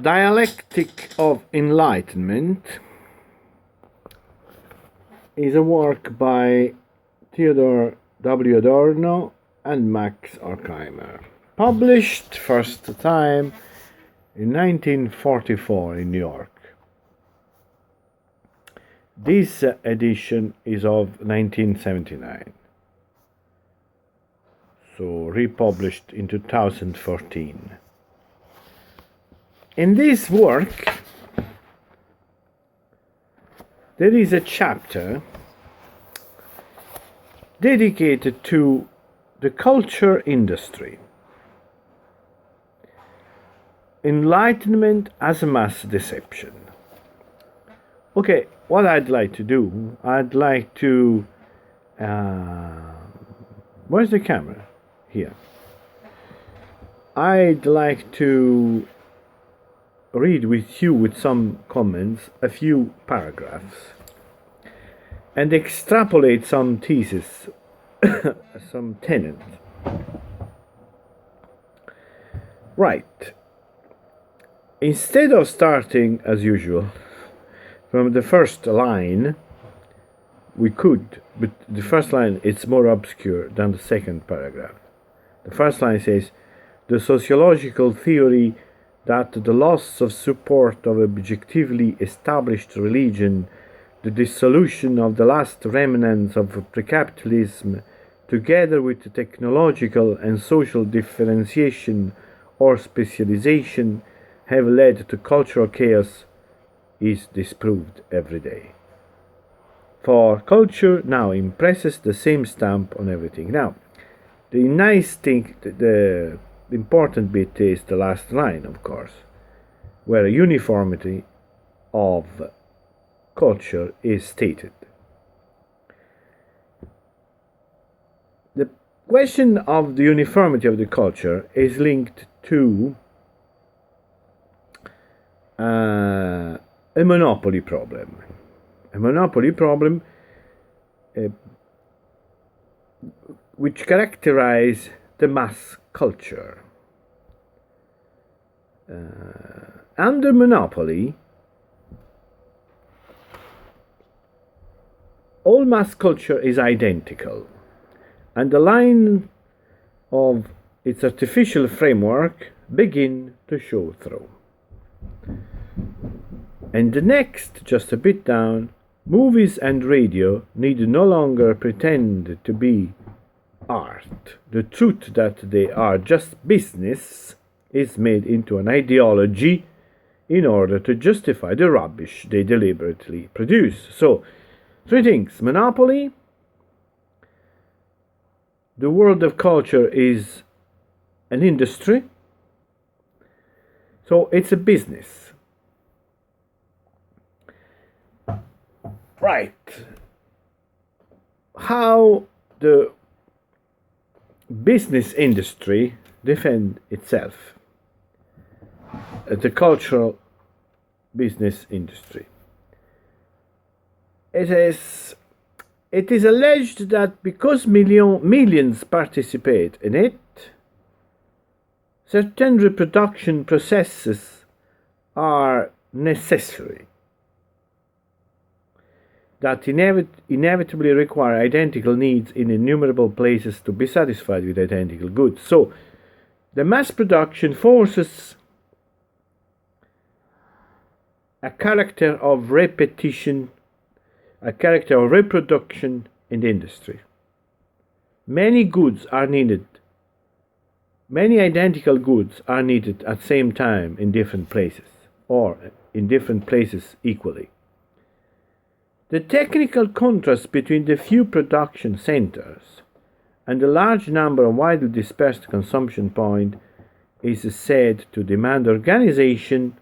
Dialectic of Enlightenment is a work by Theodore W. Adorno and Max Horkheimer, published first time in 1944 in New York. This edition is of 1979, so republished in 2014. In this work, there is a chapter dedicated to the culture industry. Enlightenment as a mass deception. Okay, what I'd like to do, I'd like to... where's the camera? Here. I'd like to read with you, with some comments, a few paragraphs and extrapolate some thesis, some tenet. Right. Instead of starting, as usual, from the first line, we could, but the first line is more obscure than the second paragraph. The first line says, the sociological theory that the loss of support of objectively established religion, the dissolution of the last remnants of pre-capitalism, together with the technological and social differentiation or specialization, have led to cultural chaos, is disproved every day. For culture now impresses the same stamp on everything. Now, the nice thing, the important bit is the last line, of course, where a uniformity of culture is stated. The question of the uniformity of the culture is linked to a monopoly problem. A monopoly problem which characterizes the mass culture. Under monopoly, all mass culture is identical, and the line of its artificial framework begin to show through. And the next, just a bit down, movies and radio need no longer pretend to be art. The truth that they are just business is made into an ideology in order to justify the rubbish they deliberately produce. So, three things. Monopoly. The world of culture is an industry. So, it's a business. Right. How the business industry defend itself, the cultural business industry. It is alleged that because millions participate in it, certain reproduction processes are necessary that inevitably require identical needs in innumerable places to be satisfied with identical goods. So, the mass production forces a character of repetition, a character of reproduction in the industry. Many goods are needed. Many identical goods are needed at the same time in different places, or in different places equally. The technical contrast between the few production centers and the large number of widely dispersed consumption points is said to demand organization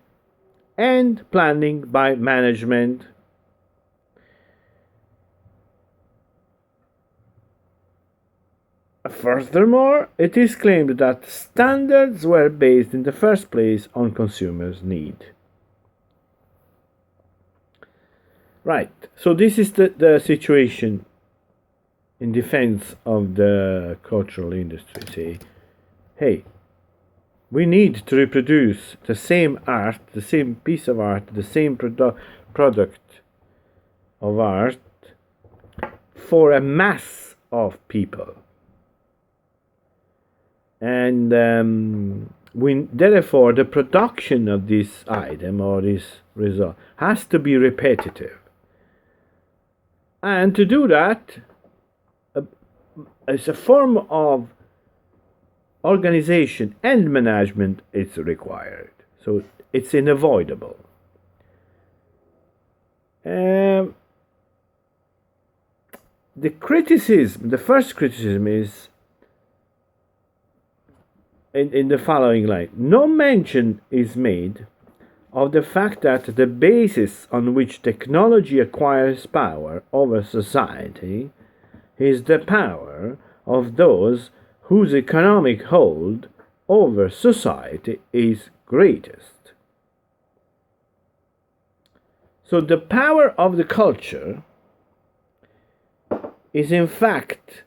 and planning by management. Furthermore, it is claimed that standards were based in the first place on consumers' need. Right, so this is the situation in defense of the cultural industry. Say, hey, we need to reproduce the same art, the same piece of art, the same product of art for a mass of people. And therefore, the production of this item or this result has to be repetitive. And to do that, as a form of organization and management is required. So it's unavoidable. The first criticism is in the following line. No mention is made of the fact that the basis on which technology acquires power over society is the power of those whose economic hold over society is greatest. So the power of the culture is in fact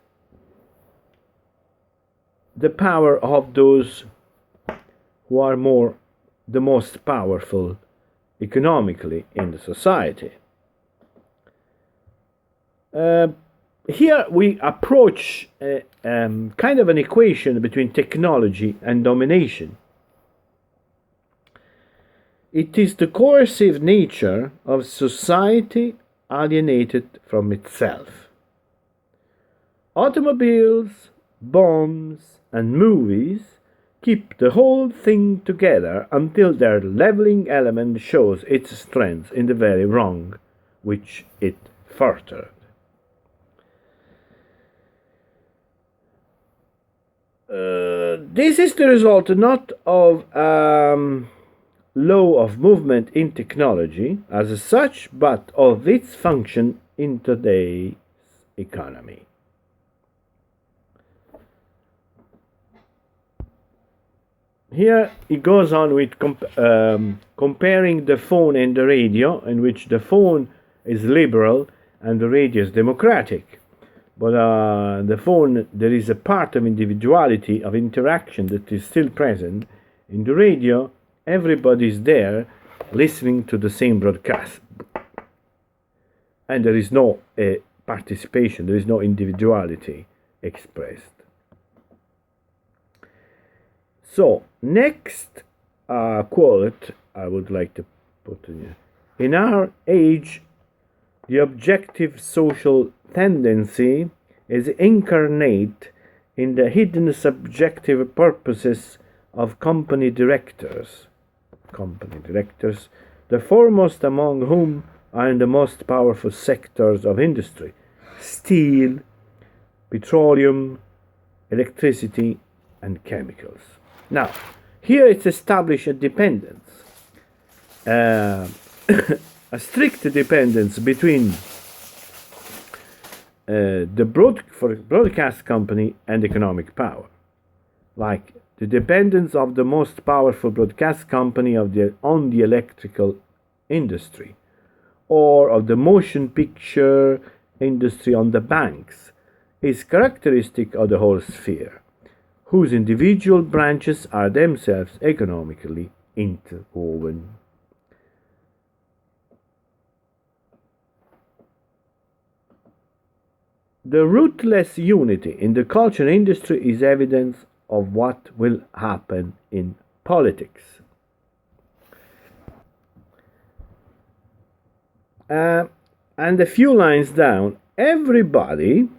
the power of those who are the most powerful economically in the society. Here we approach kind of an equation between technology and domination. It is the coercive nature of society alienated from itself. Automobiles, bombs, and movies keep the whole thing together until their leveling element shows its strength in the very wrong which it furthered. This is the result not of law of movement in technology as such, but of its function in today's economy. Here it goes on with comparing the phone and the radio, in which the phone is liberal and the radio is democratic. But the phone, there is a part of individuality, of interaction that is still present. In the radio, everybody is there listening to the same broadcast. And there is no participation, there is no individuality expressed. So, next quote I would like to put in here. In our age, the objective social tendency is incarnate in the hidden subjective purposes of company directors. The foremost among whom are in the most powerful sectors of industry: steel, petroleum, electricity, and chemicals. Now, here it's established a dependence, a strict dependence between the broadcast company and economic power, like the dependence of the most powerful broadcast company on the electrical industry, or of the motion picture industry on the banks, is characteristic of the whole sphere, whose individual branches are themselves economically interwoven. The ruthless unity in the culture industry is evidence of what will happen in politics. And a few lines down, everybody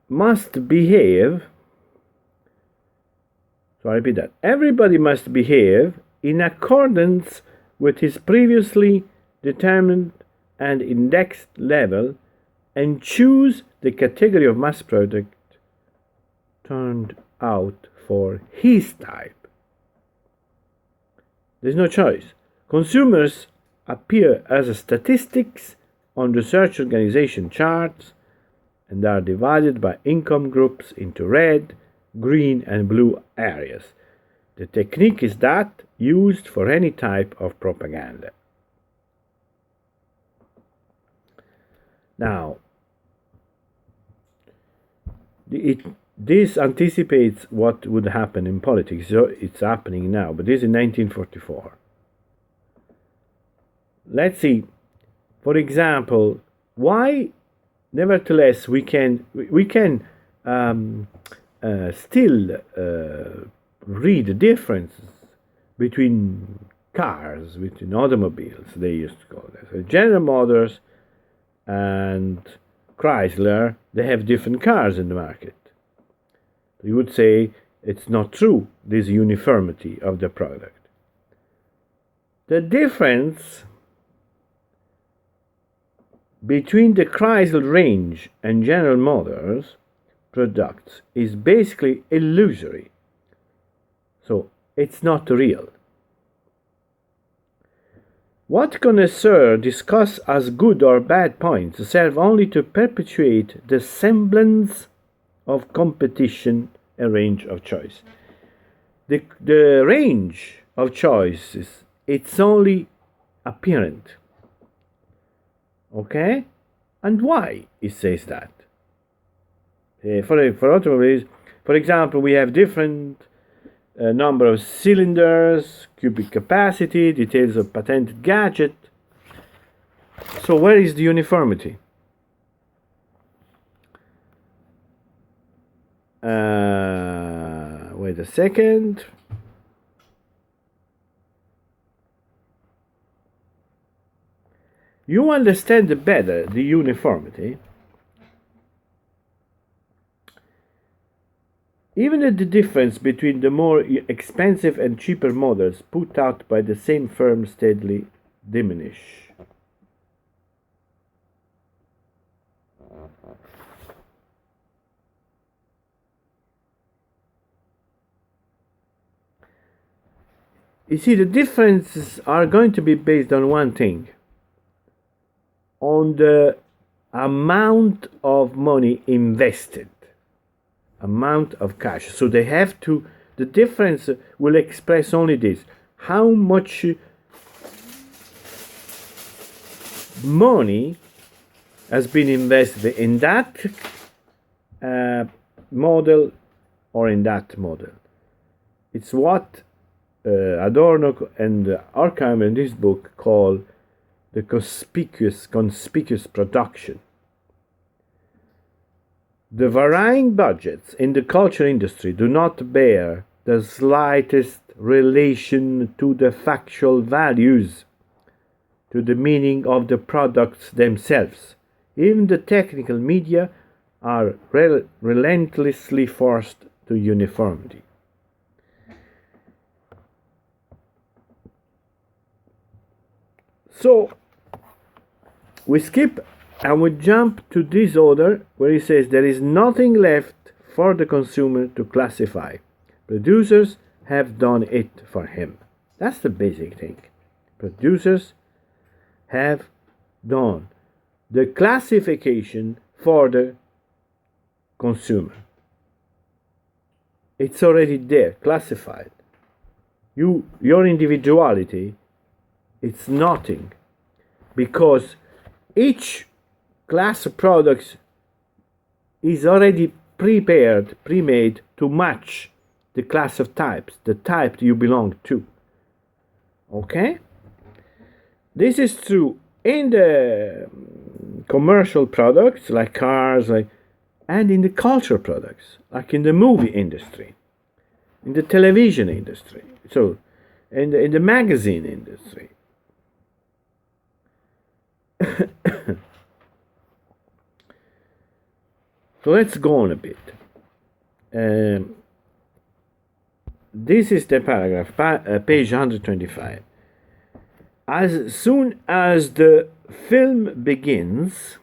must behave, so I repeat that, everybody must behave in accordance with his previously determined and indexed level and choose the category of mass product turned out for his type. There's no choice. Consumers appear as statistics on research organization charts and are divided by income groups into red, green, and blue areas. The technique is that used for any type of propaganda. Now, this anticipates what would happen in politics. So it's happening now, but this is in 1944. Let's see, for example, why, nevertheless, we can still read the differences between cars, between automobiles, they used to call it. So General Motors and Chrysler, they have different cars in the market. You would say it's not true, this uniformity of the product. The difference between the Chrysler range and General Motors products is basically illusory. So it's not real. What connoisseurs discuss as good or bad points serve only to perpetuate the semblance of competition and range of choice. The range of choices, it's only apparent. Okay? And why it says that? For automobiles, for example, we have different number of cylinders, cubic capacity, details of patented gadget. So where is the uniformity? Wait a second. You understand better the uniformity even if the difference between the more expensive and cheaper models put out by the same firm steadily diminish. You see, the differences are going to be based on one thing, on the amount of money invested, amount of cash. So they have to, the difference will express only this, how much money has been invested in that model or in that model. It's what Adorno and Horkheimer in this book call the conspicuous production. The varying budgets in the culture industry do not bear the slightest relation to the factual values, to the meaning of the products themselves. Even the technical media are relentlessly forced to uniformity. So we skip and we jump to this order where he says there is nothing left for the consumer to classify. Producers have done it for him. That's the basic thing. Producers have done the classification for the consumer. It's already there, classified. Your individuality, it's nothing, because each class of products is already prepared, pre-made to match the class of types, the type you belong to. Okay? This is true in the commercial products like cars, and in the cultural products, like in the movie industry, in the television industry, so in the magazine industry. So let's go on a bit. This is the paragraph, page 125. As soon as the film begins,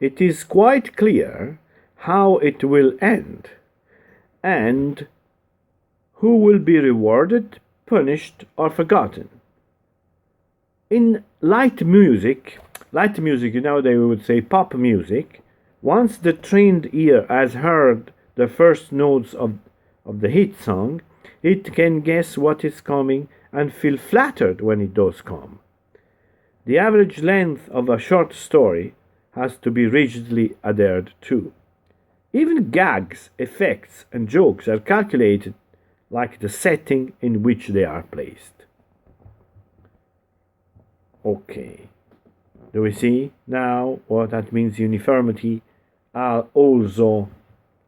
it is quite clear how it will end, and who will be rewarded, punished, or forgotten. In light music, they would say pop music, once the trained ear has heard the first notes of the hit song, it can guess what is coming and feel flattered when it does come. The average length of a short story has to be rigidly adhered to. Even gags, effects, and jokes are calculated like the setting in which they are placed. Okay. Do we see now what that means? Uniformity also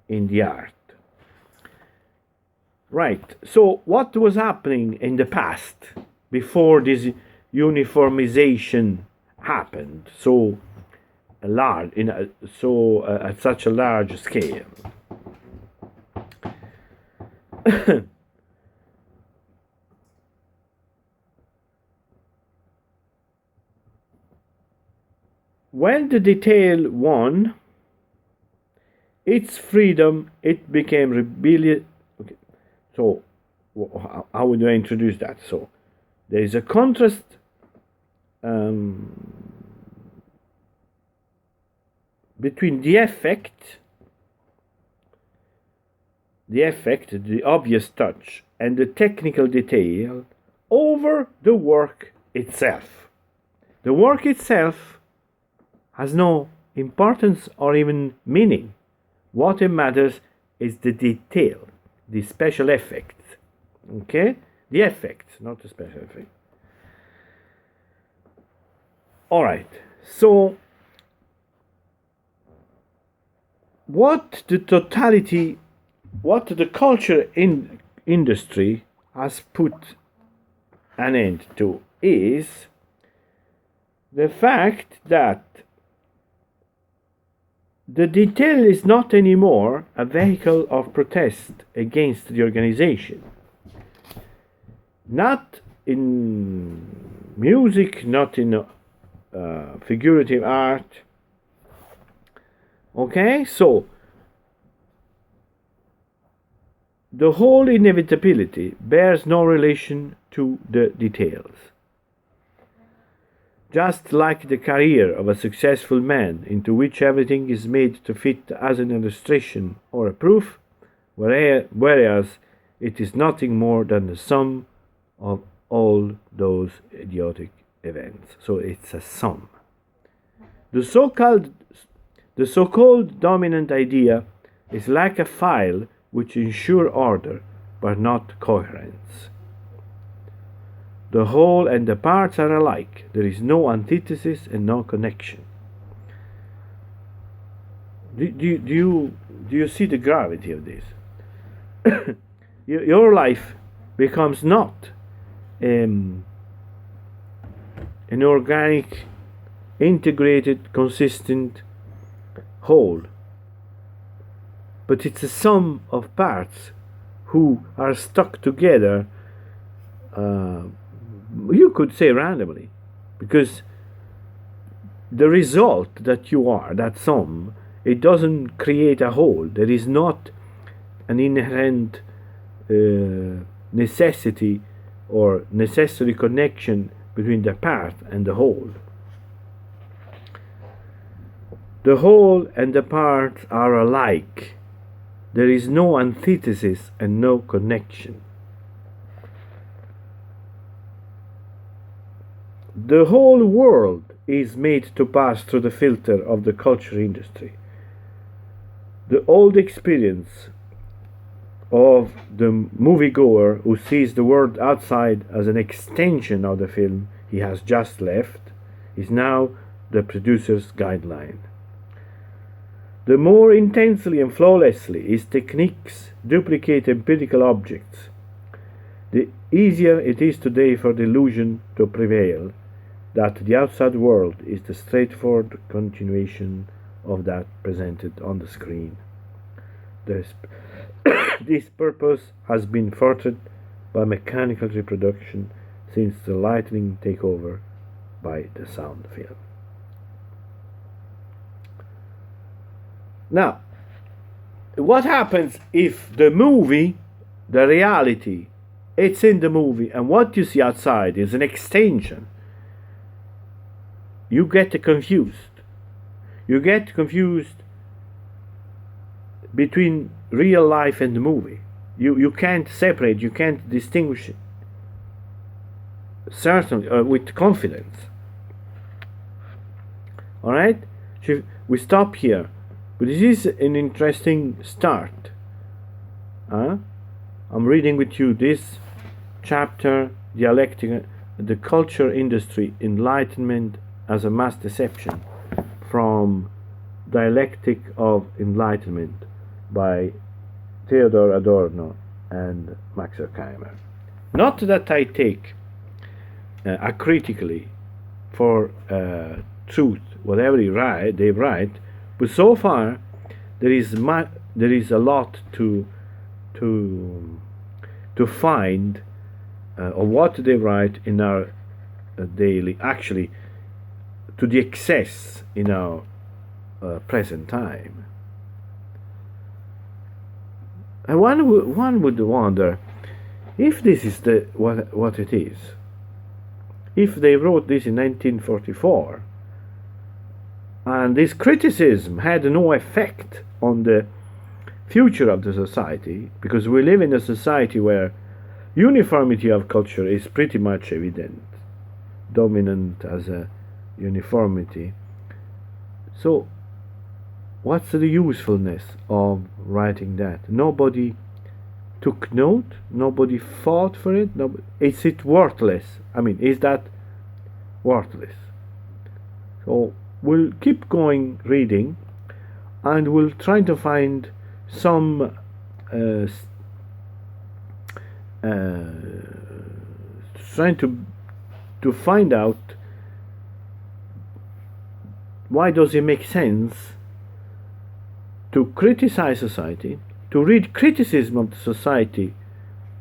in the art. Right. So what was happening in the past before this uniformization happened so large at such a large scale? When the detail won its freedom, it became rebellious. Okay. So, how would I introduce that? So, there is a contrast between the effect, the obvious touch, and the technical detail over the work itself. The work itself has no importance or even meaning. What matters is the detail, the special effect. Okay? The effect, not the special effect. Alright, so what the culture industry has put an end to is the fact that the detail is not anymore a vehicle of protest against the organization. Not in music, not in figurative art. Okay, so the whole inevitability bears no relation to the details. Just like the career of a successful man, into which everything is made to fit as an illustration or a proof, whereas it is nothing more than the sum of all those idiotic events. So it's a sum. The so-called dominant idea is like a file which ensures order but not coherence. The whole and the parts are alike. There is no antithesis and no connection. Do you see the gravity of this? Your life becomes not an organic, integrated, consistent whole, but it's a sum of parts who are stuck together. You could say randomly, because the result that you are, that sum, it doesn't create a whole. There is not an inherent necessity or necessary connection between the part and the whole. The whole and the parts are alike. There is no antithesis and no connection. The whole world is made to pass through the filter of the culture industry. The old experience of the moviegoer who sees the world outside as an extension of the film he has just left is now the producer's guideline. The more intensely and flawlessly his techniques duplicate empirical objects, the easier it is today for the illusion to prevail that the outside world is the straightforward continuation of that presented on the screen. This purpose has been thwarted by mechanical reproduction since the lightning takeover by the sound film. Now, what happens if the movie, the reality, it's in the movie, and what you see outside is an extension? You get confused. You get confused between real life and the movie. You can't separate, you can't distinguish it. Certainly, with confidence. Alright? We stop here. But this is an interesting start. I'm reading with you this chapter, Dialectic, the Culture Industry, Enlightenment as a Mass Deception, from Dialectic of Enlightenment by Theodor Adorno and Max Horkheimer. Not that I take acritically for truth whatever they write, but so far there is a lot to find of what they write in our daily, actually to the excess in our present time. And one would wonder if this is what it is. If they wrote this in 1944 and this criticism had no effect on the future of the society, because we live in a society where uniformity of culture is pretty much evident, dominant as a uniformity. So what's the usefulness of writing that? Nobody took note, nobody fought for it. Is it worthless? I mean, is that worthless? So we'll keep going reading, and we'll try to find some trying to find out why does it make sense to criticize society, to read criticism of the society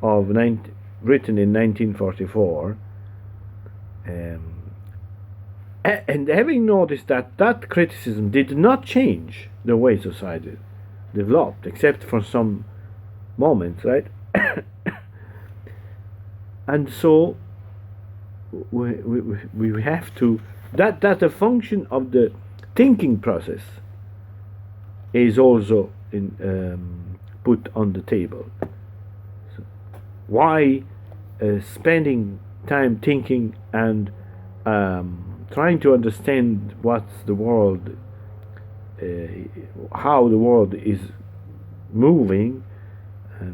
written in 1944, and having noticed that criticism did not change the way society developed, except for some moments, right? And so we have to, that a function of the thinking process is also put on the table. So why spending time thinking and trying to understand what's the world, how the world is moving,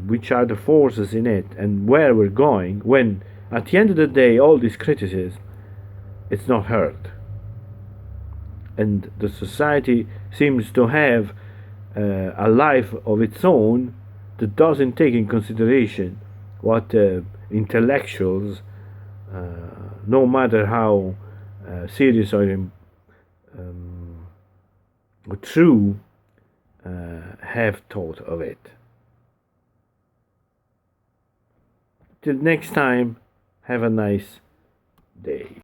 which are the forces in it, and where we're going, when at the end of the day all this criticism, it's not heard, and the society seems to have a life of its own that doesn't take in consideration what intellectuals, no matter how serious or true, have thought of it. Till next time, have a nice day.